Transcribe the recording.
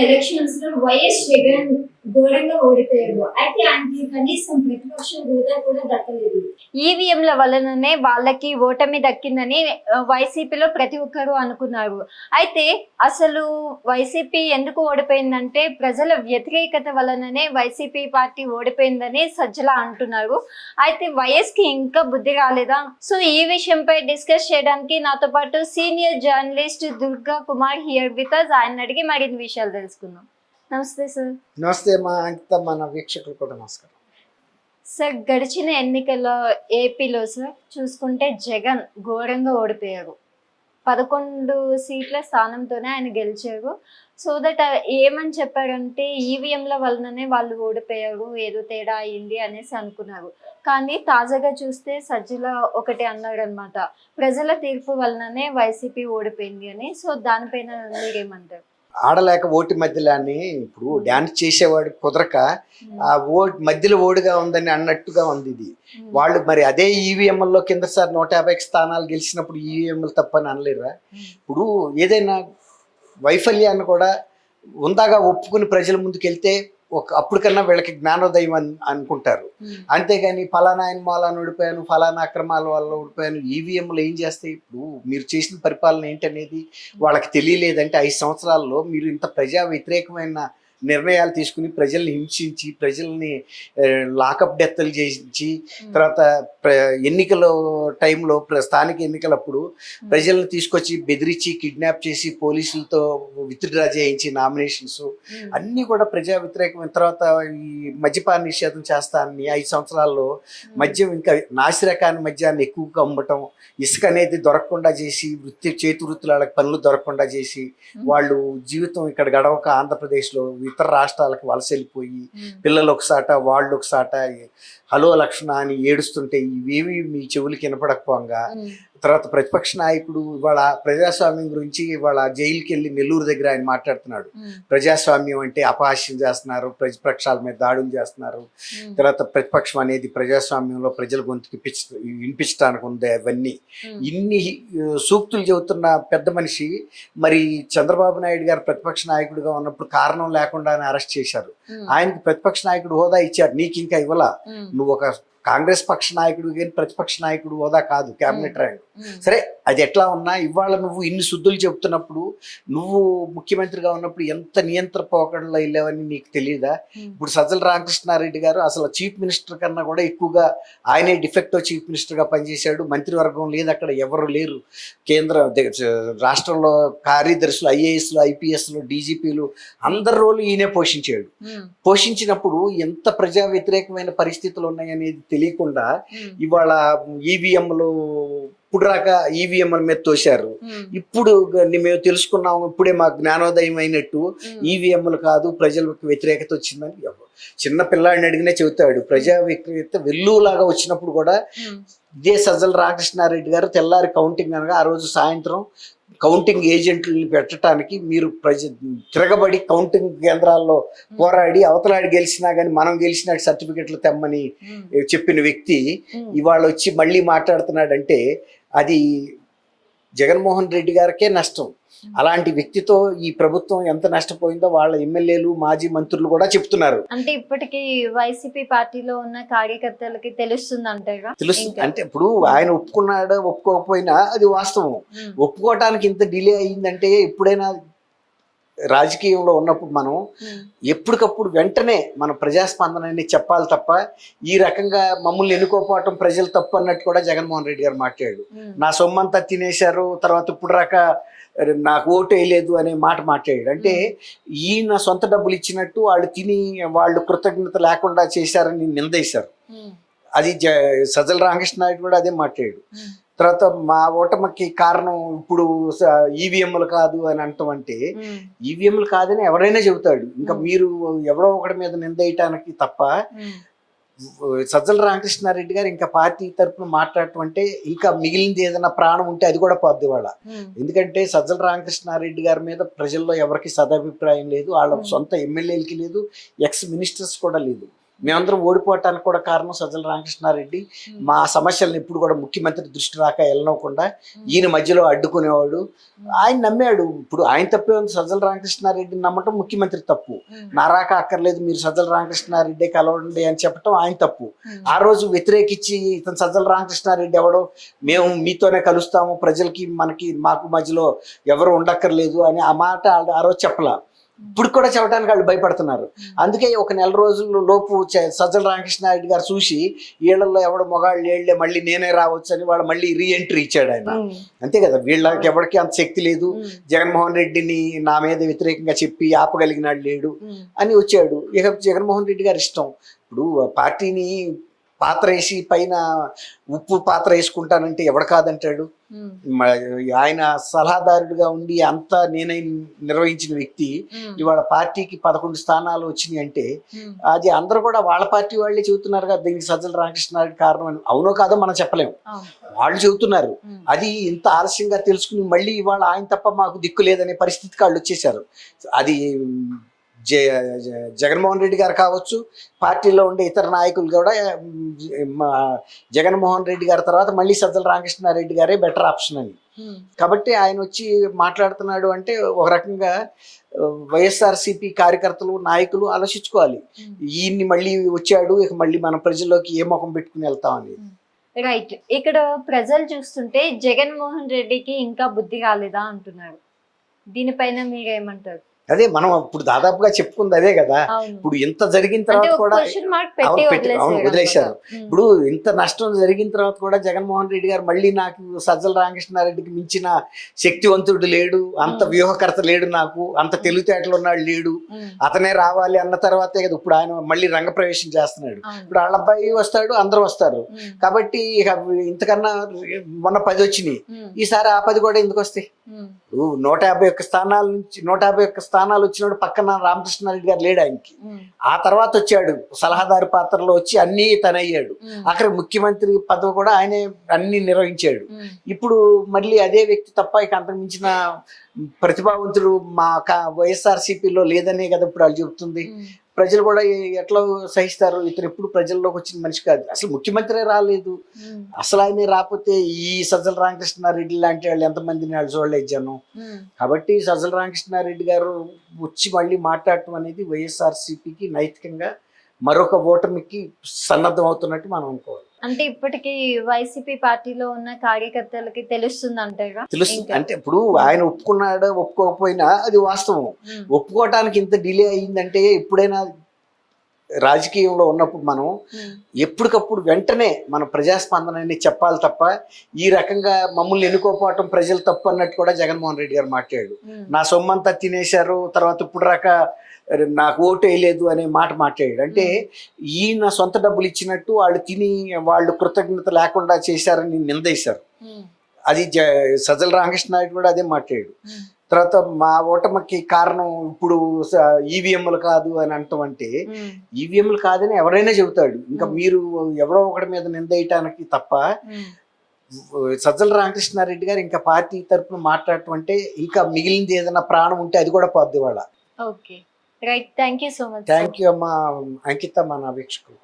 Elections లో YS Jagan ఘోరంగా ఓడిపోయారు. అయితే ఆయనకి కనీసం ప్రతిపక్ష హోదా కూడా దక్కలేదు. ఈవీఎంల వలననే వాళ్ళకి ఓటమి దక్కిందని వైసీపీలో ప్రతి ఒక్కరు అనుకున్నారు. అయితే అసలు వైసీపీ ఎందుకు ఓడిపోయిందంటే ప్రజల వ్యతిరేకత వలననే వైసీపీ పార్టీ ఓడిపోయిందని సజ్జల అంటున్నారు. అయితే వైఎస్ కి ఇంకా బుద్ధి రాలేదా? సో ఈ విషయంపై డిస్కస్ చేయడానికి నాతో పాటు senior journalist Durga Kumar here with us. ఆయన అడిగి మరిన్ని విషయాలు తెలుసుకుందాం. నమస్తే సార్. నమస్తే మా అంకిత, మన వీక్షకులు కూడా నమస్కారం. సార్, గడిచిన ఎన్నికల్లో ఏపీలో సార్ చూసుకుంటే జగన్ ఘోరంగా ఓడిపోయారు. 11 సీట్ల స్థానంతోనే ఆయన గెలిచారు. సో దట్ ఏమని చెప్పారంటే ఈవీఎంల వలననే వాళ్ళు ఓడిపోయారు, ఏదో తేడా అయింది అనేసి అనుకున్నారు. కానీ తాజాగా చూస్తే సజ్జల ఒకటి అన్నారు అనమాట, ప్రజల తీర్పు వలననే వైసీపీ ఓడిపోయింది అని. సో దానిపైన మీరేమంటారు? ఆడలేక ఓటి మధ్యలో అని ఇప్పుడు డ్యాన్స్ చేసేవాడు కుదరక ఆ మధ్యలో ఓడిగా ఉందని అన్నట్టుగా ఉంది ఇది. వాళ్ళు మరి అదే ఈవీఎంల్లో కిందసారి 150 స్థానాలు గెలిచినప్పుడు ఈవీఎంలు తప్పని అనలేరా? ఇప్పుడు ఏదైనా వైఫల్యాన్ని కూడా ఉందాగా ఒప్పుకుని ప్రజల ముందుకు వెళ్తే అప్పటికన్నా వీళ్ళకి జ్ఞానోదయం అనుకుంటారు. అంతేగాని ఫలానా ఆయన మూలాన్ని ఓడిపోయాను, ఫలానా అక్రమాల వల్ల ఓడిపోయాను, ఈవీఎంలు ఏం చేస్తాయి? ఇప్పుడు మీరు చేసిన పరిపాలన ఏంటనేది వాళ్ళకి తెలియలేదంటే 5 సంవత్సరాల్లో మీరు ఇంత ప్రజా వ్యతిరేకమైన నిర్ణయాలు తీసుకుని ప్రజల్ని హింసించి, ప్రజల్ని లాకప్ డెత్లు చేయించి, తర్వాత ఎన్నికల టైంలో స్థానిక ఎన్నికలప్పుడు ప్రజల్ని తీసుకొచ్చి బెదిరించి కిడ్నాప్ చేసి పోలీసులతో విత్డ్రా చేయించి నామినేషన్స్ అన్నీ కూడా ప్రజా వ్యతిరేకమైన. తర్వాత ఈ మద్యపాన నిషేధం చేస్తానని 5 సంవత్సరాల్లో మద్యం ఇంకా నాసిరకాని మద్యాన్ని ఎక్కువగా అమ్మటం, ఇసుక అనేది దొరకకుండా చేసి చేతి వృత్తుల పనులు దొరకకుండా చేసి వాళ్ళు జీవితం ఇక్కడ గడవక ఆంధ్రప్రదేశ్లో ఇతర రాష్ట్రాలకు వలస వెళ్ళిపోయి పిల్లలు ఒకసాట వాళ్ళు ఒకసాట హలో లక్ష్మణ అని ఏడుస్తుంటే ఇవేవి మీ చెవులకి వినపడకపోగా, తర్వాత ప్రతిపక్ష నాయకుడు ఇవాళ ప్రజాస్వామ్యం గురించి ఇవాళ జైలుకి వెళ్ళి నెల్లూరు దగ్గర ఆయన మాట్లాడుతున్నాడు. ప్రజాస్వామ్యం అంటే అపహాస్యం చేస్తున్నారు, ప్రతిపక్షాల మీద దాడులు చేస్తున్నారు, తర్వాత ప్రతిపక్షం అనేది ప్రజాస్వామ్యంలో ప్రజల గొంతుకి వినిపించడానికి ఉంది. అవన్నీ ఇన్ని సూక్తులు చెబుతున్న పెద్ద మనిషి మరి చంద్రబాబు నాయుడు గారు ప్రతిపక్ష నాయకుడిగా ఉన్నప్పుడు కారణం లేకుండా అరెస్ట్ చేశారు. ఆయనకి ప్రతిపక్ష నాయకుడు హోదా ఇచ్చారు, నీకు ఇంకా ఇవ్వలా. నువ్వు ఒక కాంగ్రెస్ పక్ష నాయకుడు కానీ ప్రతిపక్ష నాయకుడు హోదా కాదు, క్యాబినెట్ ర్యాంక్. సరే, అది ఎట్లా ఉన్నా ఇవాళ నువ్వు ఇన్ని శుద్ధులు చెబుతున్నప్పుడు నువ్వు ముఖ్యమంత్రిగా ఉన్నప్పుడు ఎంత నియంత్రణ పోకడలో వెళ్ళావని నీకు తెలియదా? ఇప్పుడు సజ్జల రామకృష్ణారెడ్డి గారు అసలు చీఫ్ మినిస్టర్ కన్నా కూడా ఎక్కువగా ఆయనే డిఫెక్టివ్ చీఫ్ మినిస్టర్గా పనిచేశాడు. మంత్రివర్గం లేదు, అక్కడ ఎవరు లేరు. రాష్ట్రంలో కార్యదర్శులు, ఐఏఎస్లు, ఐపీఎస్లు, డీజీపీలు అందరి రోలు ఈయనే పోషించాడు. పోషించినప్పుడు ఎంత ప్రజా వ్యతిరేకమైన పరిస్థితులు ఉన్నాయనేది తెలియకుండా ఇవాళ ఈవీఎంలు ఇప్పుడు రాక ఈవీఎంల మీద తోశారు. ఇప్పుడు మేము తెలుసుకున్నాము, ఇప్పుడే మాకు జ్ఞానోదయం అయినట్టు ఈవీఎంలు కాదు ప్రజలకు వ్యతిరేకత వచ్చిందని చిన్న పిల్లాడిని అడిగినే చెబుతాడు. ప్రజా వ్యతిరేకత వెల్లులాగా వచ్చినప్పుడు కూడా ఇదే సజ్జల రామకృష్ణారెడ్డి గారు తెల్లారి కౌంటింగ్ అనగా ఆ రోజు సాయంత్రం కౌంటింగ్ ఏజెంట్లని పెట్టడానికి మీరు తిరగబడి కౌంటింగ్ కేంద్రాల్లో పోరాడి అవతలాడి గెలిచినా కానీ మనం గెలిచినట్టు సర్టిఫికెట్లు తెమ్మని చెప్పిన వ్యక్తి ఇవాళ వచ్చి మళ్ళీ మాట్లాడుతున్నాడంటే అది జగన్మోహన్ రెడ్డి గారికే నష్టం. అలాంటి వ్యక్తితో ఈ ప్రభుత్వం ఎంత నష్టపోయిందో వాళ్ళ ఎమ్మెల్యేలు, మాజీ మంత్రులు కూడా చెప్తున్నారు. అంటే ఇప్పటికీ వైసీపీ పార్టీలో ఉన్న కార్యకర్తలకి తెలుస్తుంది అంటారా? తెలుస్తుంది అంటే ఇప్పుడు ఆయన ఒప్పుకున్నాడు ఒప్పుకోకపోయినా అది వాస్తవం. ఒప్పుకోవటానికి ఇంత డిలే అయ్యిందంటే ఎప్పుడైనా రాజకీయంలో ఉన్నప్పుడు మనం ఎప్పటికప్పుడు వెంటనే మన ప్రజాస్పందనని చెప్పాలి తప్ప ఈ రకంగా మమ్మల్ని ఎన్నుకోపోవటం ప్రజలు తప్పు అన్నట్టు కూడా జగన్మోహన్ రెడ్డి గారు మాట్లాడాడు. నా సొమ్మంతా తినేశారు, తర్వాత ఇప్పుడు రాక నాకు ఓటు వేయలేదు అనే మాట మాట్లాడాడు. అంటే ఈయన సొంత డబ్బులు ఇచ్చినట్టు వాళ్ళు తిని వాళ్ళు కృతజ్ఞత లేకుండా చేశారని నిందేశారు. అది సజ్జల రామకృష్ణారెడ్డి కూడా అదే మాట్లాడాడు. తర్వాత మా ఓటమికి కారణం ఇప్పుడు ఈవీఎంలు కాదు అని అంటాం. అంటే ఈవీఎంలు కాదని ఎవరైనా చెబుతాడు, ఇంకా మీరు ఎవరో ఒకటి మీద నిందేయటానికి తప్ప సజ్జల రామకృష్ణారెడ్డి గారు ఇంకా పార్టీ తరఫున మాట్లాడటం అంటే ఇంకా మిగిలింది ఏదైనా ప్రాణం ఉంటే అది కూడా పోద్ది వాళ్ళ. ఎందుకంటే సజ్జల రామకృష్ణారెడ్డి గారి మీద ప్రజల్లో ఎవరికి సదాభిప్రాయం లేదు, వాళ్ళ సొంత ఎమ్మెల్యేలకి లేదు, ఎక్స్ మినిస్టర్స్ కూడా లేదు. మేమందరం ఓడిపోవటానికి కూడా కారణం సజ్జల రామకృష్ణారెడ్డి. మా సమస్యలను ఇప్పుడు కూడా ముఖ్యమంత్రి దృష్టి రాక వెళ్ళనవ్వకుండా ఈయన మధ్యలో అడ్డుకునేవాడు. ఆయన నమ్మాడు. ఇప్పుడు ఆయన తప్పే ఉంది, సజ్జల రామకృష్ణారెడ్డిని నమ్మటం ముఖ్యమంత్రి తప్పు. నారాక అక్కర్లేదు, మీరు సజ్జల రామకృష్ణారెడ్డి కలవండి అని చెప్పటం ఆయన తప్పు. ఆ రోజు వ్యతిరేకించి ఇతను సజ్జల రామకృష్ణారెడ్డి ఎవడో, మేము మీతోనే కలుస్తాము, ప్రజలకి మాకు మధ్యలో ఎవరు ఉండక్కర్లేదు అని ఆ మాట ఆ రోజు చెప్పలా. ఇప్పుడు కూడా చెప్పడానికి వాళ్ళు భయపడుతున్నారు. అందుకే ఒక నెల రోజుల లోపు సజ్జల రామకృష్ణారెడ్డి గారు చూసి వీళ్ళల్లో ఎవడ మొగాళ్ళు ఏళ్లే మళ్ళీ నేనే రావచ్చు అని వాళ్ళు మళ్ళీ రీఎంట్రీ ఇచ్చాడు ఆయన. అంతే కదా, వీళ్ళకి ఎవరికి అంత శక్తి లేదు, జగన్మోహన్ రెడ్డిని నా మీద వ్యతిరేకంగా చెప్పి ఆపగలిగినాడు లేడు అని వచ్చాడు. ఇక జగన్మోహన్ రెడ్డి గారు ఇష్టం. ఇప్పుడు పార్టీని పాత్ర వేసి పైన ఉప్పు పాత్ర వేసుకుంటానంటే ఎవడు కాదంటాడు. ఆయన సలహాదారుడిగా ఉండి అంతా నేనే నిర్వహించిన వ్యక్తి ఇవాళ పార్టీకి 11 స్థానాలు వచ్చినాయి అంటే అది అందరూ కూడా వాళ్ళ పార్టీ వాళ్ళే చెబుతున్నారు కదా దీనికి సజ్జల రామకృష్ణారెడ్డి కారణం అని. అవునో కాదో మనం చెప్పలేము, వాళ్ళు చెబుతున్నారు. అది ఇంత ఆలస్యంగా తెలుసుకుని మళ్ళీ ఇవాళ ఆయన తప్ప మాకు దిక్కు లేదనే పరిస్థితికి వాళ్ళు వచ్చేసారు. అది జగన్మోహన్ రెడ్డి గారు కావచ్చు, పార్టీలో ఉండే ఇతర నాయకులు కూడా జగన్మోహన్ రెడ్డి గారి తర్వాత మళ్ళీ సజ్జల రామకృష్ణారెడ్డి గారే బెటర్ ఆప్షన్ అని. కాబట్టి ఆయన వచ్చి మాట్లాడుతున్నాడు అంటే ఒక రకంగా వైఎస్ఆర్సీపీ కార్యకర్తలు నాయకులు ఆలోచించుకోవాలి, ఈయన్ని మళ్ళీ వచ్చాడు ఇక మళ్ళీ మన ప్రజల్లోకి ఏ ముఖం పెట్టుకుని వెళ్తామని. రైట్, ఇక్కడ ప్రజలు చూస్తుంటే జగన్మోహన్ రెడ్డికి ఇంకా బుద్ధి కాలేదా అంటున్నారు. దీనిపైన మీరేమంటారు? అదే మనం ఇప్పుడు దాదాపుగా చెప్పుకుంది అదే కదా. ఇప్పుడు ఇంత జరిగిన తర్వాత కూడా వదిలేశారు. ఇప్పుడు ఇంత నష్టం జరిగిన తర్వాత కూడా జగన్మోహన్ రెడ్డి గారు మళ్ళీ నాకు సజ్జల రామకృష్ణారెడ్డికి మించిన శక్తివంతుడు లేడు, అంత వ్యూహకర్త లేడు, నాకు అంత తెలివితేటలు ఉన్నాడు లేడు, అతనే రావాలి అన్న తర్వాతే కదా ఇప్పుడు ఆయన మళ్ళీ రంగప్రవేశం చేస్తున్నాడు. ఇప్పుడు వాళ్ళ అబ్బాయి వస్తాడు, అందరూ వస్తారు. కాబట్టి ఇక ఇంతకన్నా మొన్న 10 వచ్చినాయి, ఈసారి ఆ 10 కూడా ఎందుకు వస్తాయి? 151 స్థానాల నుంచి 151 స్థానాలు వచ్చినాడు పక్కన రామకృష్ణారెడ్డి గారు లేడు ఆయనకి. ఆ తర్వాత వచ్చాడు సలహాదారు పాత్రలో వచ్చి అన్నీ తనయ్యాడు. అక్కడ ముఖ్యమంత్రి పదవి కూడా ఆయనే అన్ని నిర్వహించాడు. ఇప్పుడు మళ్ళీ అదే వ్యక్తి తప్ప ఇక అంతకు మించిన ప్రతిభావంతుడు మా వైఎస్ఆర్సీపీలో లేదనే కదా ఇప్పుడు వాళ్ళు చెబుతుంది. ప్రజలు కూడా ఎట్లా సహిస్తారు? ఇతను ఎప్పుడు ప్రజల్లోకి వచ్చిన మనిషి కాదు, అసలు ముఖ్యమంత్రి రాలేదు. అసలు ఆయనే రాకపోతే ఈ సజ్జల రామకృష్ణారెడ్డి లాంటి వాళ్ళు ఎంతమందిని వాళ్ళు చూడలేదు జనం. కాబట్టి సజ్జల రామకృష్ణారెడ్డి గారు వచ్చి మళ్ళీ మాట్లాడటం అనేది వైఎస్ఆర్సీపీకి నైతికంగా మరొక ఓటమికి సన్నద్ధం అవుతున్నట్టు మనం అనుకోవాలి. అంటే ఇప్పటికి వైసీపీ పార్టీలో ఉన్న కార్యకర్తలకి తెలుస్తుంది అంటారా? తెలుస్తుంది అంటే ఇప్పుడు ఆయన ఒప్పుకున్నాడు ఒప్పుకోకపోయినా అది వాస్తవం. ఒప్పుకోవటానికి ఇంత డిలే అయ్యిందంటే ఎప్పుడైనా రాజకీయంలో ఉన్నప్పుడు మనం ఎప్పటికప్పుడు వెంటనే మన ప్రజాస్పందనని చెప్పాలి తప్ప ఈ రకంగా మమ్మల్ని ఎన్నుకోపోవటం ప్రజలు తప్పు అన్నట్టు కూడా జగన్మోహన్ రెడ్డి గారు మాట్లాడాడు. నా సొమ్మంతా తినేశారు, తర్వాత ఇప్పుడు రాక నాకు ఓటు వేయలేదు అనే మాట మాట్లాడాడు. అంటే ఈయన సొంత డబ్బులు ఇచ్చినట్టు వాళ్ళు తిని వాళ్ళు కృతజ్ఞత లేకుండా చేశారని నిందేశారు. అది సజ్జల రామకృష్ణారెడ్డి కూడా అదే మాట్లాడాడు. తర్వాత మా ఓటమికి కారణం ఇప్పుడు ఈవీఎంలు కాదు అని అంటాం అంటే ఈవీఎంలు కాదని ఎవరైనా చెబుతాడు. ఇంకా మీరు ఎవరో ఒకటి మీద నిందేయటానికి తప్ప సజ్జల రామకృష్ణారెడ్డి గారు ఇంకా పార్టీ తరఫున మాట్లాడటం అంటే ఇంకా మిగిలింది ఏదైనా ప్రాణం ఉంటే అది కూడా పోద్ది వాళ్ళ. Okay, right, thank you so much. Thank you అమ్మా అంకిత, మన వీక్షకులు.